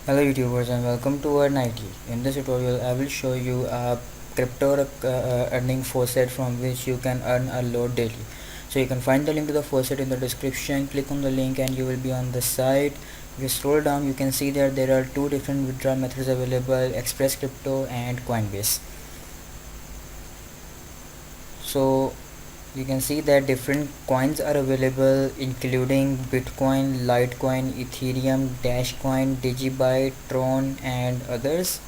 Hello YouTubers and welcome to our Nike. In this tutorial I will show you a crypto earning faucet from which you can earn a lot daily. So you can find the link to the faucet in the description. Click on the link and you will be on the site. If you scroll down you can see that there are two different withdrawal methods available: Express Crypto and Coinbase. So you can see that different coins are available, including Bitcoin, Litecoin, Ethereum, Dashcoin, Digibyte, Tron and others.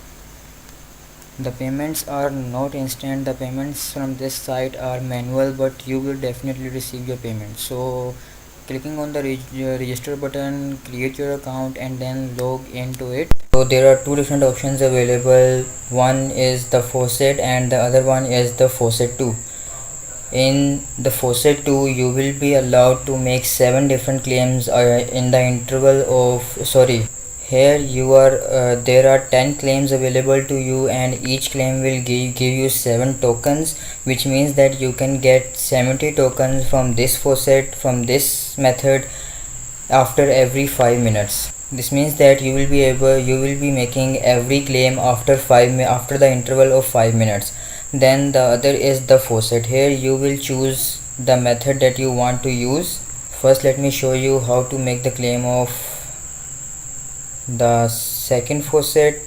The payments are not instant. The payments from this site are manual, but you will definitely receive your payment. So clicking on the register button, create your account and then log into it. So there are two different options available. One is the faucet and the other one is the faucet 2. In the faucet 2 you will be allowed to make 7 different claims in the interval of here you are there are 10 claims available to you, and each claim will give you 7 tokens, which means that you can get 70 tokens from this faucet, from this method, after every 5 minutes. This means that you will be making every claim after the interval of 5 minutes. Then the other is the faucet. Here you will choose the method that you want to use. First let me show you how to make the claim of the second faucet.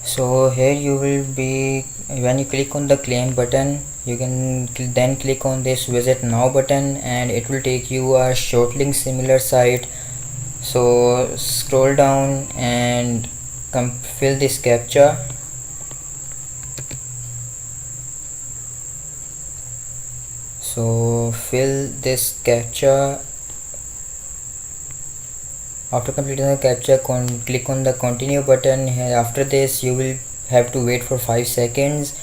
So here you will be, when you click on the claim button, you can then click on this visit now button and it will take you a short link similar site. So scroll down and fill this captcha. So fill this captcha. After completing the captcha, click on the continue button. After this you will have to wait for 5 seconds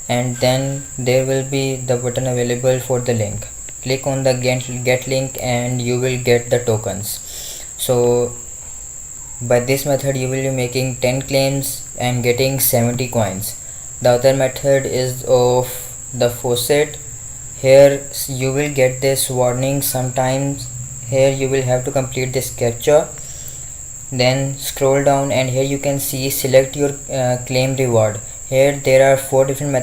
and then there will be the button available for the link. Click on the get link and you will get the tokens. So by this method you will be making 10 claims and getting 70 coins. The other method is of the faucet. Here you will get this warning sometimes. Here you will have to complete this captcha, then scroll down and here you can see select your claim reward. Here there are four different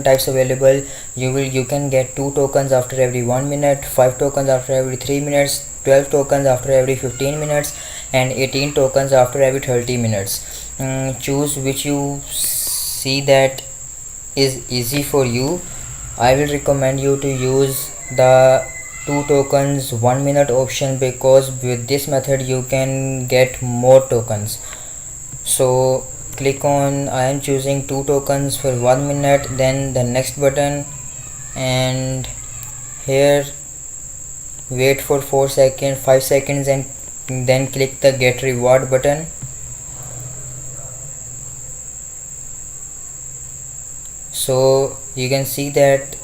types available. You can get 2 tokens after every 1 minute, 5 tokens after every 3 minutes, 12 tokens after every 15 minutes and 18 tokens after every 30 minutes. Choose which you see that is easy for you. I will recommend you to use the 2 tokens 1 minute option, because with this method you can get more tokens. So click on, I am choosing 2 tokens for 1 minute, then the next button, and here wait for 5 seconds and then click the get reward button. So you can see that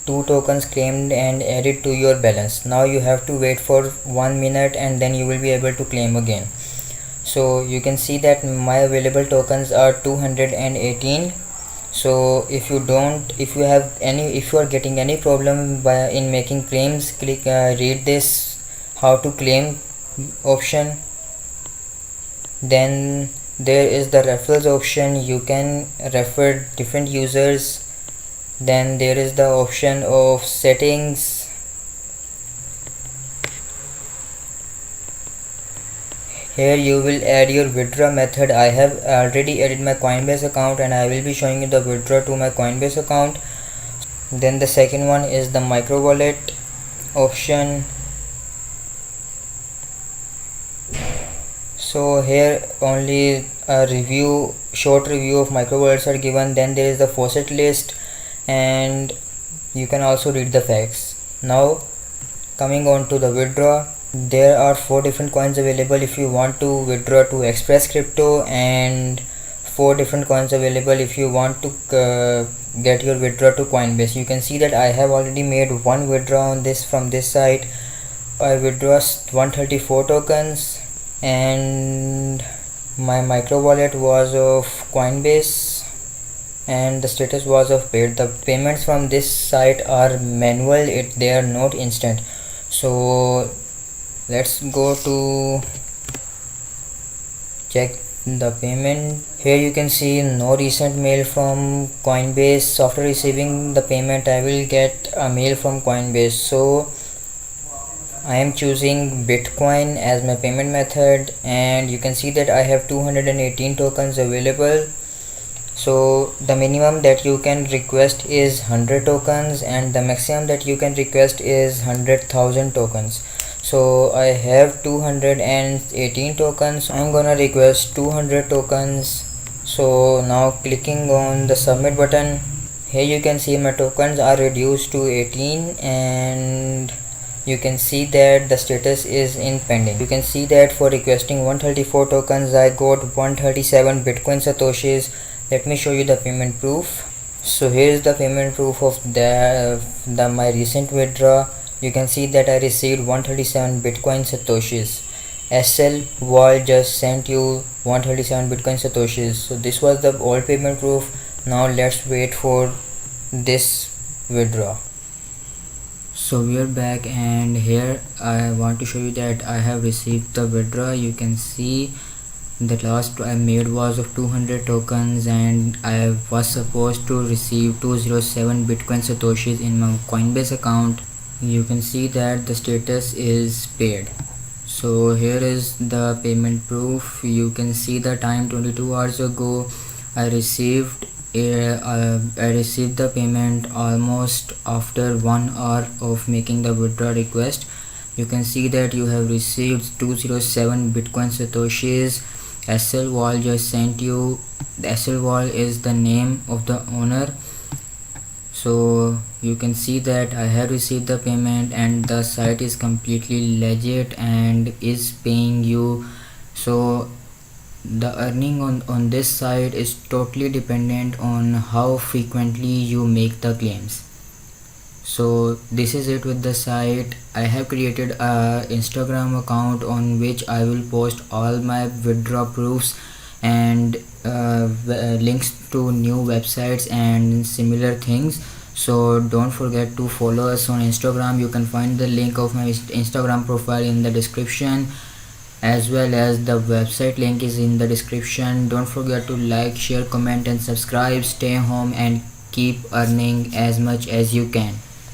2 tokens claimed and added to your balance. Now you have to wait for 1 minute and then you will be able to claim again. So you can see that my available tokens are 218. So if you are getting any problem in making claims, read this how to claim option. Then there is the referrals option. You can refer different users. Then there is the option of settings. Here you will add your withdraw method. I have already added my Coinbase account and I will be showing you the withdraw to my Coinbase account. Then the second one is the micro wallet option. So here only a short review of micro wallets are given. Then there is the faucet list and you can also read the facts. Now coming on to the withdraw, there are 4 different coins available if you want to withdraw to Express Crypto, and 4 different coins available if you want to get your withdraw to Coinbase. You can see that I have already made one withdraw on this from this site. I withdraw 134 tokens and my micro wallet was of Coinbase and the status was of paid. The payments from this site are manual, they are not instant. So let's go to check the payment. Here you can see no recent mail from Coinbase. After receiving the payment, I will get a mail from Coinbase. So I am choosing Bitcoin as my payment method, and you can see that I have 218 tokens available. So the minimum that you can request is 100 tokens, and the maximum that you can request is 100,000 tokens. So I have 218 tokens. I'm gonna request 200 tokens. So now clicking on the submit button, here you can see my tokens are reduced to 18, and you can see that the status is in pending. You can see that for requesting 134 tokens I got 137 Bitcoin Satoshis. Let me show you the payment proof. So here is the payment proof of my recent withdraw. You can see that I received 137 Bitcoin Satoshis. SL Wall just sent you 137 Bitcoin Satoshis. So this was the old payment proof. Now let's wait for this withdraw. So we are back, and here I want to show you that I have received the withdraw. You can see the last I made was of 200 tokens, and I was supposed to receive 207 Bitcoin Satoshis in my Coinbase account. You can see that the status is paid. So here is the payment proof. You can see the time 22 hours ago I received the payment almost after 1 hour of making the withdrawal request. You can see that you have received 207 Bitcoin Satoshis. SL Wall just sent you. The SL Wall is the name of the owner. So you can see that I have received the payment, and the site is completely legit and is paying you. So the earning on this site is totally dependent on how frequently you make the claims. So this is it with the site. I have created a Instagram account on which I will post all my withdraw proofs and links to new websites and similar things. So don't forget to follow us on Instagram. You can find the link of my Instagram profile in the description, as well as the website link is in the description. Don't forget to like, share, comment and subscribe. Stay home and keep earning as much as you can.